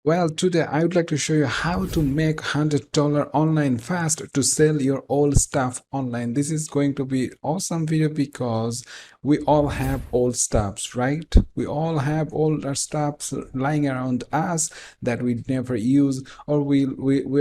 Well, today I would like to show you how to make $100 online fast to sell your old stuff online. This is going to be awesome video because we all have old stuffs, right? We all have older stuffs lying around us that we never use, or we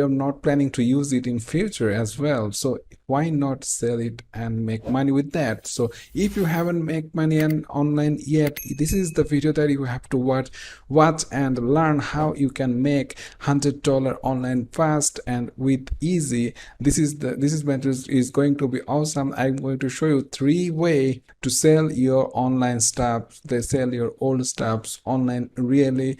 are not planning to use it in future as well. So why not sell it and make money with that? So if you haven't made money online yet, this is the video that you have to watch and learn how you can make $100 online fast and with easy. This is method is going to be awesome. I'm going to show you 3 ways to sell your online stuff. They sell your old stuffs online really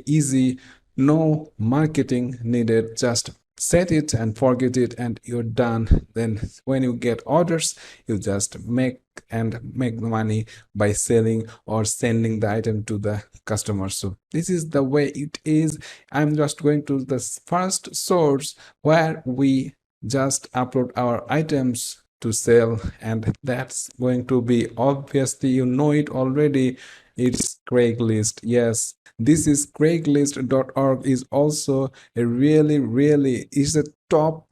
easy. No marketing needed, just set it and forget it and you're done. Then when you get orders, you just make the money by selling or sending the item to the customer. So this is the way it is. I'm just going to the first source where we just upload our items to sell, and that's going to be, obviously you know it already, it's Craigslist. Yes, this is Craigslist.org is also a really is a top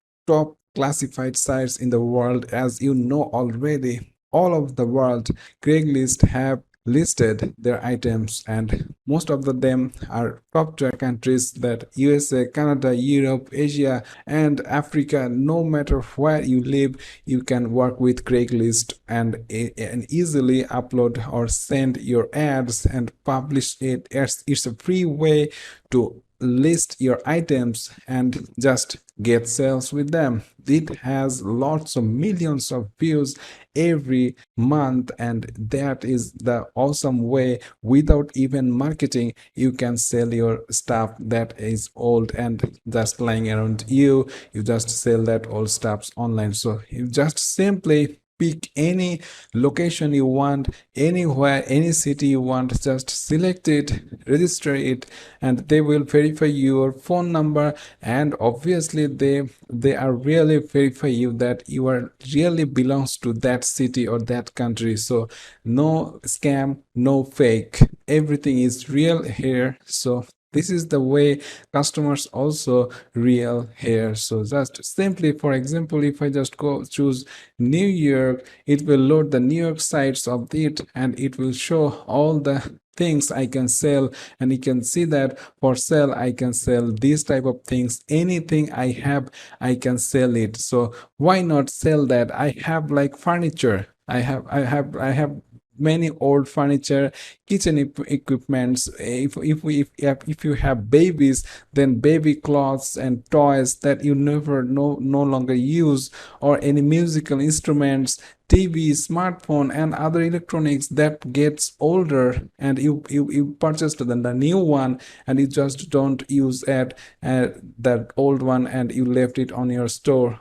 classified sites in the world. As you know already, all of the world Craigslist have listed their items, and most of them are top tier countries, that USA, Canada, Europe, Asia and Africa. No matter where you live, you can work with Craigslist and easily upload or send your ads and publish it. It's a free way to list your items and just get sales with them. It has lots of millions of views every month, and that is the awesome way. Without even marketing, you can sell your stuff that is old and just lying around you just sell that old stuffs online. So you just simply pick any location you want, anywhere, any city you want, just select it, register it, and they will verify your phone number, and obviously they are really verify you that you are really belongs to that city or that country. So no scam, no fake, everything is real here. So this is the way customers also real here. So just simply, for example, if I just go choose New York, it will load the New York sites of it, and it will show all the things I can sell. And you can see that for sale I can sell these type of things. Anything I have, I can sell it. So why not sell that? I have like furniture, I have many old furniture, kitchen equipments. If you have babies, then baby clothes and toys that you never no longer use, or any musical instruments, TV, smartphone and other electronics that gets older, and you purchased the new one and you just don't use it, that old one, and you left it on your store,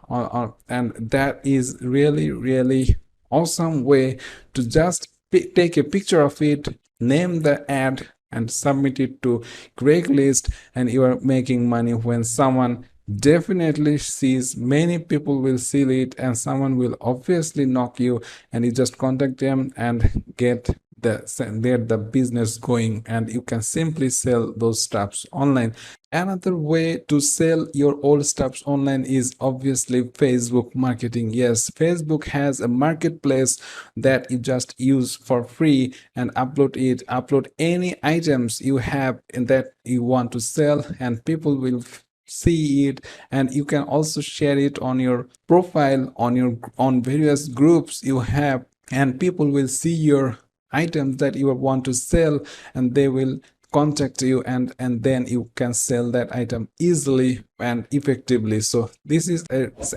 and that is really awesome way to just take a picture of it, name the ad and submit it to Craigslist, and you are making money. When someone definitely sees, many people will see it, and someone will obviously knock you, and you just contact them and get the business going, and you can simply sell those stuffs online. Another way to sell your old stuffs online is obviously Facebook marketing. Yes, Facebook has a marketplace that you just use for free and upload any items you have and that you want to sell, and people will see it. And you can also share it on your profile, on various groups you have, and people will see your items that you want to sell, and they will contact you, and then you can sell that item easily and effectively. So this is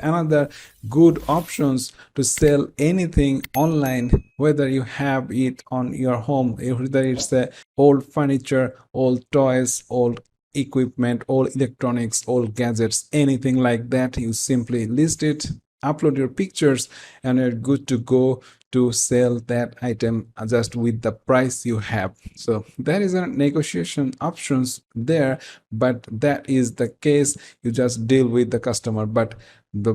another good options to sell anything online, whether you have it on your home, whether it's old furniture, old toys, old equipment, all electronics, all gadgets, anything like that. You simply list it, upload your pictures, and you're good to go to sell that item just with the price you have. So there is a negotiation options there, but that is the case, you just deal with the customer. But the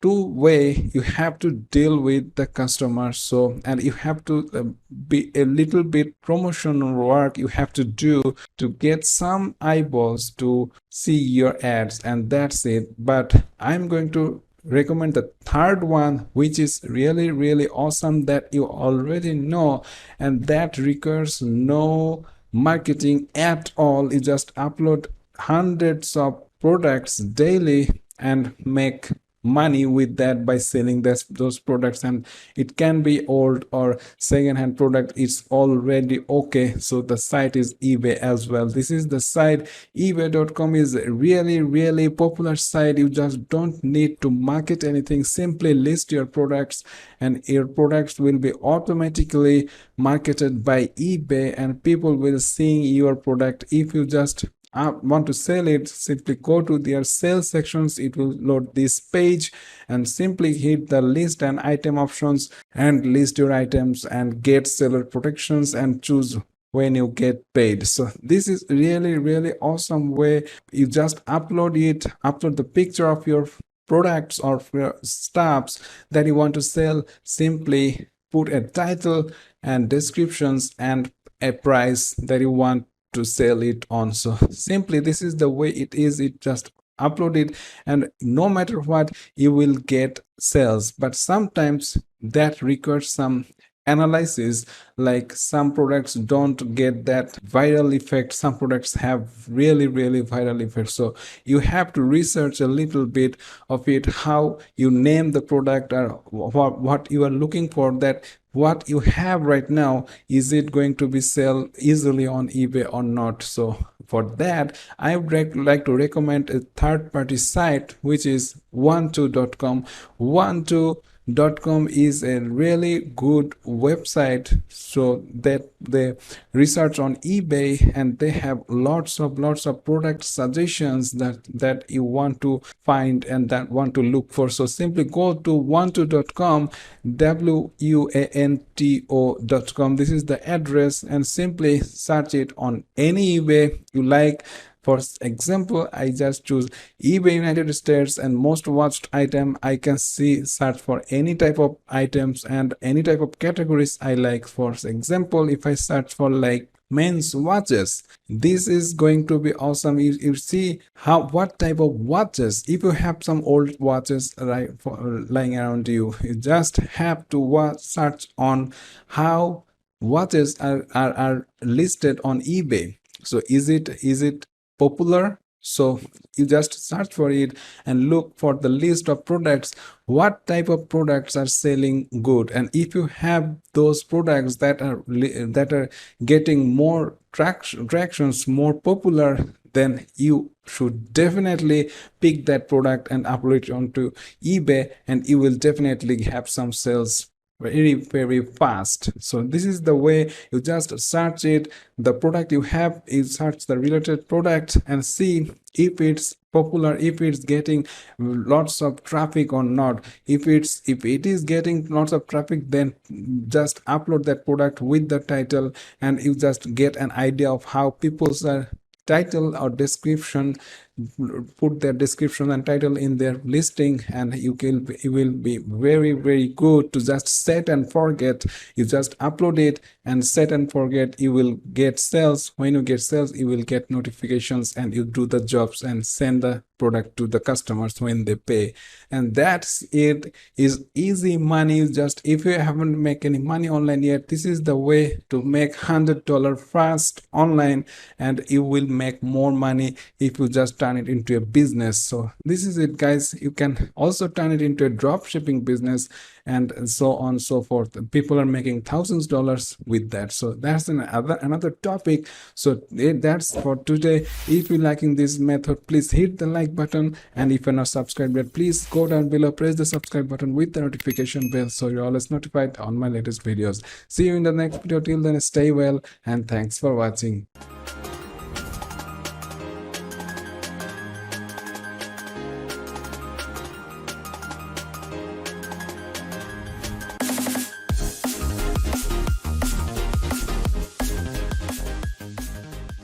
two way you have to deal with the customer. So, and you have to be a little bit promotional work you have to do to get some eyeballs to see your ads, and that's it. But I'm going to recommend the third one, which is really really awesome, that you already know, and that requires no marketing at all. You just upload hundreds of products daily and make money with that by selling those products. And it can be old or second-hand product, it's already okay. So the site is eBay as well. This is the site. ebay.com is a really really popular site. You just don't need to market anything, simply list your products and your products will be automatically marketed by eBay and people will see your product. If you just want to sell it, simply go to their sales sections. It will load this page and simply hit the list and item options and list your items and get seller protections and choose when you get paid. So this is really really awesome way. You just upload the picture of your products or your stuffs that you want to sell, simply put a title and descriptions and a price that you want to sell it on. So simply this is the way it is. It just upload it and no matter what you will get sales. But sometimes that requires some analysis, like some products don't get that viral effect, some products have really really viral effect. So you have to research a little bit of it, how you name the product or what you are looking for, that what you have right now, is it going to be sell easily on eBay or not. So for that I would like to recommend a third-party site, which is 12.com. 12.com is a really good website, so that they research on eBay and they have lots of product suggestions that you want to find and that want to look for. So simply go to 12.com, WUANTO.com. This is the address and simply search it on any eBay you like. For example, I just choose eBay United States and most watched item. I can search for any type of items and any type of categories I like. For example, if I search for like men's watches, this is going to be awesome. You see what type of watches. If you have some old watches lying around you, you just have to search on how watches are listed on eBay. So is it popular? So you just search for it and look for the list of products, what type of products are selling good. And if you have those products that are getting more tractions, more popular, then you should definitely pick that product and upload it onto eBay and you will definitely have some sales very very fast. So this is the way. You just search it, the product you have, is search the related product and see if it's popular, if it's getting lots of traffic or not. If it is getting lots of traffic, then just upload that product with the title and you just get an idea of how people's title or description, put their description and title in their listing, and you will be very very good to just set and forget. You just upload it and set and forget. You will get sales. When you get sales, you will get notifications and you do the jobs and send the product to the customers when they pay. And that's it. Is easy money. Just if you haven't make any money online yet, this is the way to make $100 fast online, and you will make more money if you just turn it into a business. So this is it, guys. You can also turn it into a drop shipping business and so on and so forth. People are making thousands of dollars with that. So that's another topic. So that's for today. If you're liking this method, please hit the like button, and if you're not subscribed yet, please go down below, press the subscribe button with the notification bell so you're always notified on my latest videos. See you in the next video. Till then, stay well and thanks for watching.